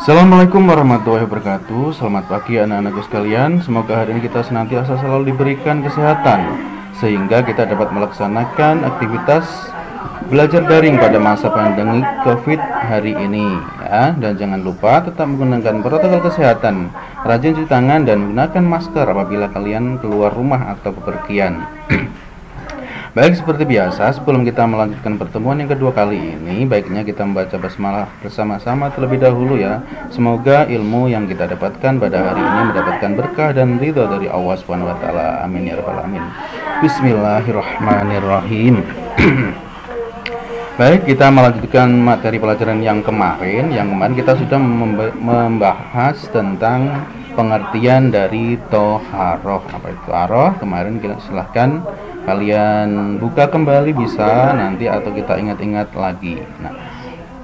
Assalamualaikum warahmatullahi wabarakatuh. Selamat pagi anak-anakku sekalian. Semoga hari ini kita senantiasa selalu diberikan kesehatan sehingga kita dapat melaksanakan aktivitas belajar daring pada masa pandemi COVID hari ini ya. Dan jangan lupa tetap menggunakan protokol kesehatan, rajin cuci tangan dan menggunakan masker apabila kalian keluar rumah atau bepergian. Baik, seperti biasa, sebelum kita melanjutkan pertemuan yang kedua kali ini, baiknya kita membaca basmalah bersama-sama terlebih dahulu ya. Semoga ilmu yang kita dapatkan pada hari ini mendapatkan berkah dan ridha dari Allah Subhanahu wa taala. Amin ya rabbal alamin. Bismillahirrahmanirrahim. Baik, kita melanjutkan materi pelajaran yang kemarin. Yang kemarin kita sudah membahas tentang pengertian dari toharoh. Apa itu toharoh? Kemarin kita silahkan kalian buka kembali bisa nanti atau kita ingat-ingat lagi. Nah,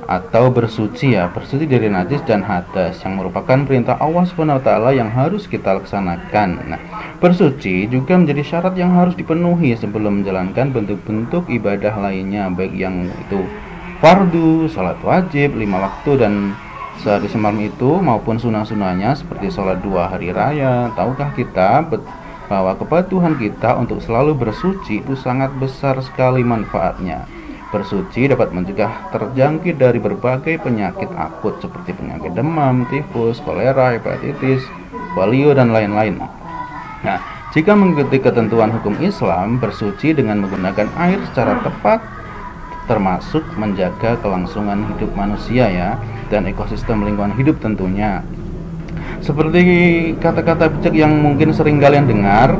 atau bersuci ya, bersuci dari najis dan hadas yang merupakan perintah Allah Subhanahu wa taala yang harus kita laksanakan. Nah, bersuci juga menjadi syarat yang harus dipenuhi sebelum menjalankan bentuk-bentuk ibadah lainnya, baik yang itu fardu, salat wajib 5 waktu dan sehari semalam itu maupun sunah-sunahnya seperti sholat 2 hari raya. Tahukah kita bahwa kepatuhan kita untuk selalu bersuci itu sangat besar sekali manfaatnya. Bersuci dapat mencegah terjangkit dari berbagai penyakit akut seperti penyakit demam, tifus, kolera, hepatitis, polio, dan lain-lain. Nah, jika mengikuti ketentuan hukum Islam, bersuci dengan menggunakan air secara tepat termasuk menjaga kelangsungan hidup manusia ya, dan ekosistem lingkungan hidup tentunya. Seperti kata-kata bijak yang mungkin sering kalian dengar,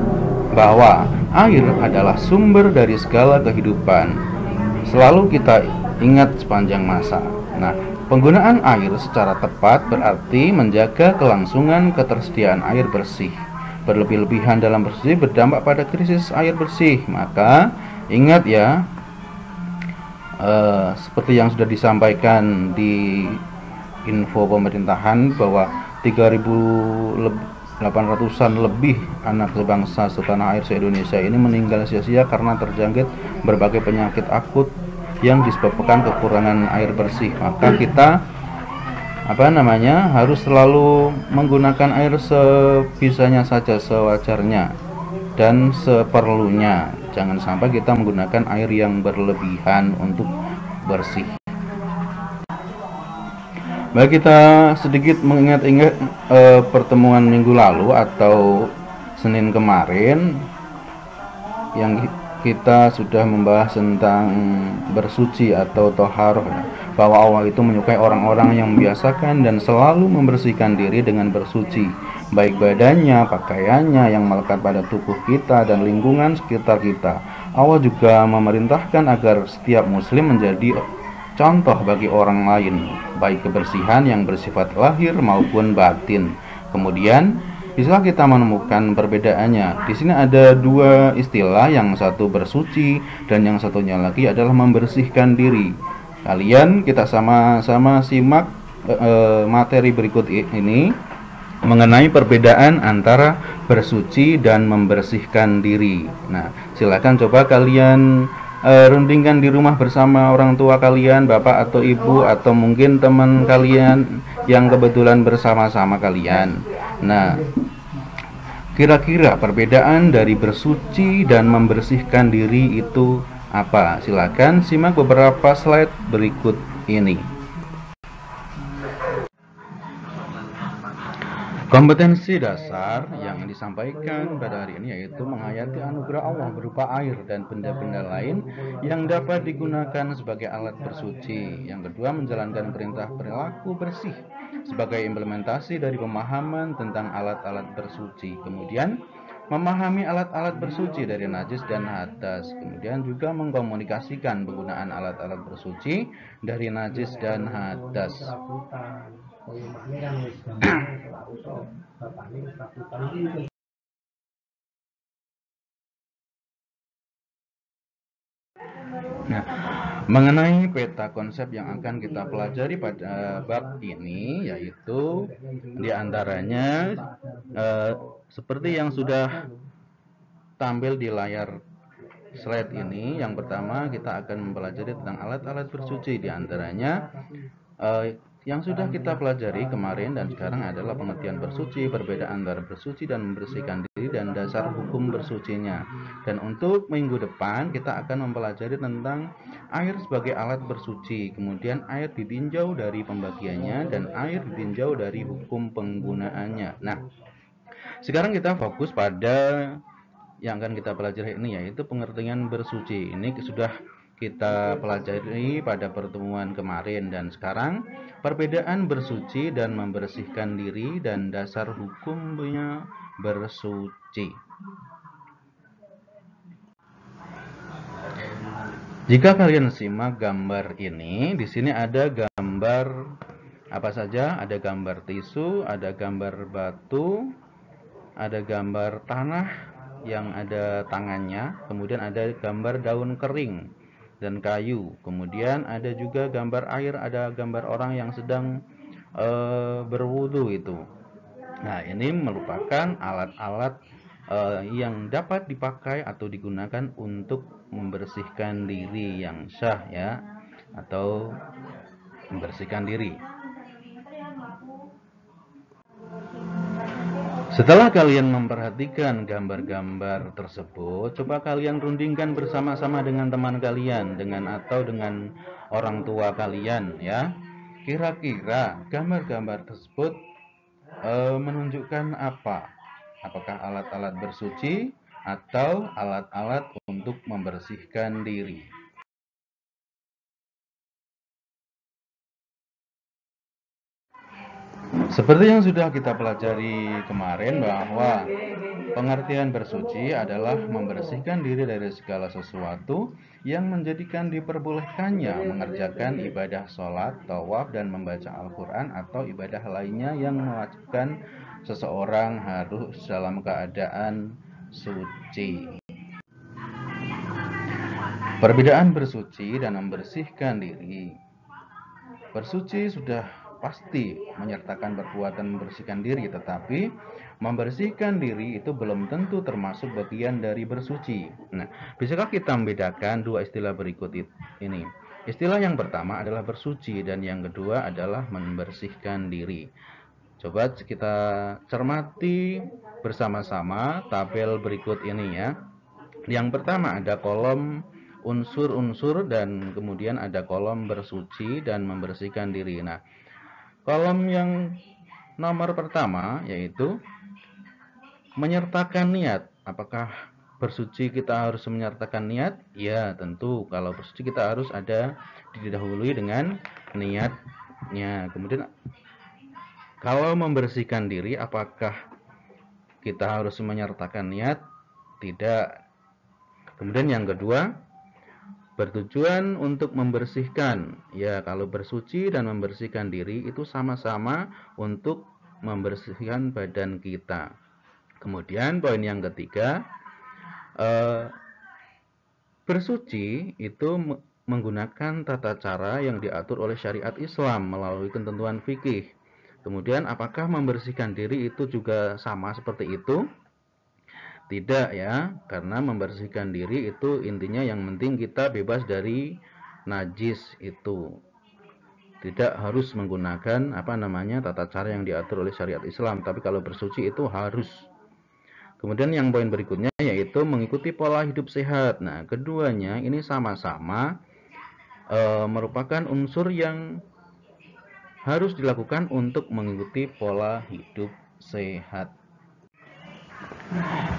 bahwa air adalah sumber dari segala kehidupan. Selalu kita ingat sepanjang masa. Nah, penggunaan air secara tepat berarti menjaga kelangsungan ketersediaan air bersih. Berlebih-lebihan dalam bersuci berdampak pada krisis air bersih. Maka ingat ya, seperti yang sudah disampaikan di info pemerintahan bahwa 3.800-an lebih anak sebangsa setanah air se-Indonesia ini meninggal sia-sia karena terjangkit berbagai penyakit akut yang disebabkan kekurangan air bersih. Maka kita harus selalu menggunakan air sebisanya saja, sewajarnya dan seperlunya. Jangan sampai kita menggunakan air yang berlebihan untuk bersih. Baik, kita sedikit mengingat-ingat pertemuan minggu lalu atau Senin kemarin yang kita sudah membahas tentang bersuci atau toharoh, bahwa Allah itu menyukai orang-orang yang membiasakan dan selalu membersihkan diri dengan bersuci, baik badannya, pakaiannya yang melekat pada tubuh kita dan lingkungan sekitar kita. Allah juga memerintahkan agar setiap muslim menjadi contoh bagi orang lain, baik kebersihan yang bersifat lahir maupun batin. Kemudian, bisa kita menemukan perbedaannya. Di sini ada dua istilah, yang satu bersuci dan yang satunya lagi adalah membersihkan diri. Kita sama-sama simak materi berikut ini mengenai perbedaan antara bersuci dan membersihkan diri. Nah, silakan coba kalian rundingkan di rumah bersama orang tua kalian, bapak atau ibu, atau mungkin teman kalian yang kebetulan bersama-sama kalian. Nah, kira-kira perbedaan dari bersuci dan membersihkan diri itu apa? Silakan simak beberapa slide berikut ini. Kompetensi dasar yang disampaikan pada hari ini yaitu menghayati anugerah Allah berupa air dan benda-benda lain yang dapat digunakan sebagai alat bersuci. Yang kedua, menjalankan perintah perilaku bersih sebagai implementasi dari pemahaman tentang alat-alat bersuci. Kemudian, memahami alat-alat bersuci dari najis dan hadas. Kemudian juga mengkomunikasikan penggunaan alat-alat bersuci dari najis dan hadas. Nah, mengenai peta konsep yang akan kita pelajari pada bab ini, yaitu diantaranya seperti yang sudah tampil di layar slide ini. Yang pertama, kita akan mempelajari tentang alat-alat bersuci. Diantaranya Yang sudah kita pelajari kemarin dan sekarang adalah pengertian bersuci, perbedaan antara bersuci dan membersihkan diri, dan dasar hukum bersucinya. Dan untuk minggu depan kita akan mempelajari tentang air sebagai alat bersuci, kemudian air ditinjau dari pembagiannya, dan air ditinjau dari hukum penggunaannya. Nah, sekarang kita fokus pada yang akan kita pelajari ini, yaitu pengertian bersuci. Ini sudah kita pelajari pada pertemuan kemarin, dan sekarang perbedaan bersuci dan membersihkan diri dan dasar hukumnya bersuci. Jika kalian simak gambar ini, di sini ada gambar apa saja? Ada gambar tisu, ada gambar batu, ada gambar tanah yang ada tangannya, kemudian ada gambar daun kering dan kayu, kemudian ada juga gambar air, ada gambar orang yang sedang berwudu itu. Nah, ini merupakan alat-alat yang dapat dipakai atau digunakan untuk membersihkan diri yang sah, ya, atau membersihkan diri. Setelah kalian memperhatikan gambar-gambar tersebut, coba kalian rundingkan bersama-sama dengan teman kalian, dengan orang tua kalian, ya. Kira-kira gambar-gambar tersebut menunjukkan apa? Apakah alat-alat bersuci atau alat-alat untuk membersihkan diri? Seperti yang sudah kita pelajari kemarin, bahwa pengertian bersuci adalah membersihkan diri dari segala sesuatu yang menjadikan diperbolehkannya mengerjakan ibadah sholat, tawaf, dan membaca Al-Quran atau ibadah lainnya yang mewajibkan seseorang harus dalam keadaan suci. Perbedaan bersuci dan membersihkan diri. Bersuci sudah pasti menyertakan perbuatan membersihkan diri, tetapi membersihkan diri itu belum tentu termasuk bagian dari bersuci. Nah, bisakah kita membedakan dua istilah berikut ini? Istilah yang pertama adalah bersuci dan yang kedua adalah membersihkan diri. Coba kita cermati bersama-sama tabel berikut ini, ya. Yang pertama ada kolom unsur-unsur dan kemudian ada kolom bersuci dan membersihkan diri. Nah, kolom yang nomor pertama yaitu menyertakan niat. Apakah bersuci kita harus menyertakan niat? Ya, tentu. Kalau bersuci kita harus ada didahului dengan niatnya. Kemudian kalau membersihkan diri, apakah kita harus menyertakan niat? Tidak. Kemudian yang kedua, bertujuan untuk membersihkan. Ya, kalau bersuci dan membersihkan diri itu sama-sama untuk membersihkan badan kita. Kemudian poin yang ketiga, bersuci itu menggunakan tata cara yang diatur oleh syariat Islam melalui ketentuan fikih. Kemudian apakah membersihkan diri itu juga sama seperti itu? Tidak, ya, karena membersihkan diri itu intinya yang penting kita bebas dari najis itu. Tidak harus menggunakan tata cara yang diatur oleh syariat Islam, tapi kalau bersuci itu harus. Kemudian yang poin berikutnya yaitu mengikuti pola hidup sehat. Nah, keduanya ini sama-sama merupakan unsur yang harus dilakukan untuk mengikuti pola hidup sehat.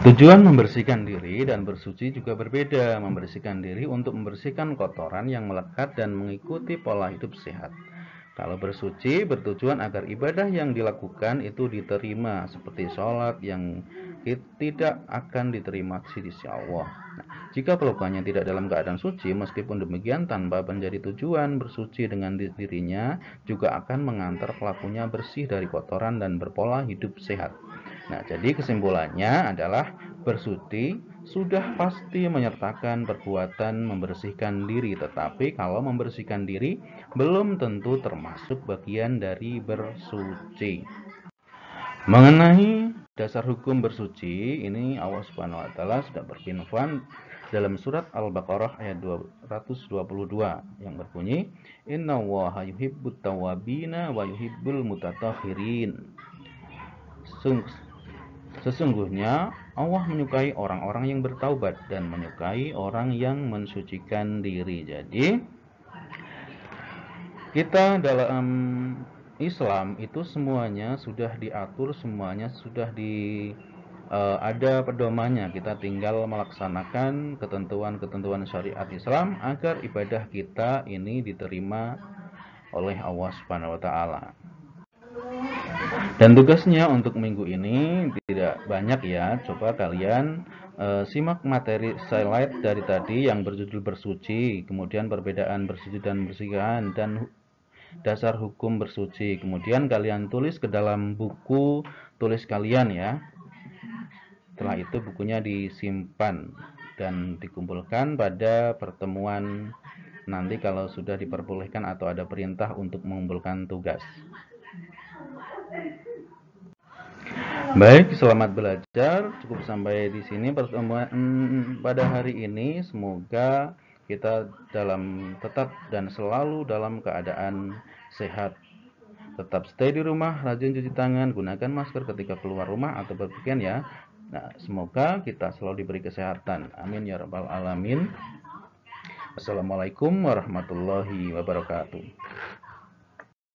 Tujuan membersihkan diri dan bersuci juga berbeda. Membersihkan diri untuk membersihkan kotoran yang melekat dan mengikuti pola hidup sehat. Kalau bersuci bertujuan agar ibadah yang dilakukan itu diterima, seperti sholat yang tidak akan diterima di sisi Allah. Nah, jika pelakunya tidak dalam keadaan suci, meskipun demikian tanpa menjadi tujuan bersuci dengan dirinya juga akan mengantar pelakunya bersih dari kotoran dan berpola hidup sehat. Nah, jadi kesimpulannya adalah bersuci sudah pasti menyertakan perbuatan membersihkan diri, tetapi kalau membersihkan diri belum tentu termasuk bagian dari bersuci. Mengenai dasar hukum bersuci, ini Allah Subhanahu wa taala sudah berfirman dalam surat Al-Baqarah ayat 222 yang berbunyi, Innallaha yuhibbut tawwabina wa yuhibbul mutatahhirin. Sesungguhnya Allah menyukai orang-orang yang bertaubat dan menyukai orang yang mensucikan diri. Jadi kita dalam Islam itu semuanya sudah diatur, semuanya sudah ada pedomannya. Kita tinggal melaksanakan ketentuan-ketentuan syariat Islam agar ibadah kita ini diterima oleh Allah Subhanahu wa taala. Dan tugasnya untuk minggu ini tidak banyak ya. Coba kalian simak materi slide dari tadi yang berjudul bersuci, kemudian perbedaan bersuci dan bersihkan, dan dasar hukum bersuci. Kemudian kalian tulis ke dalam buku tulis kalian ya. Setelah itu bukunya disimpan dan dikumpulkan pada pertemuan nanti kalau sudah diperbolehkan atau ada perintah untuk mengumpulkan tugas. Baik, selamat belajar. Cukup sampai di sini pertemuan pada hari ini. Semoga kita tetap dan selalu dalam keadaan sehat. Tetap stay di rumah, rajin cuci tangan, gunakan masker ketika keluar rumah atau berpergian ya. Nah, semoga kita selalu diberi kesehatan. Amin ya rabbal alamin. Assalamualaikum warahmatullahi wabarakatuh.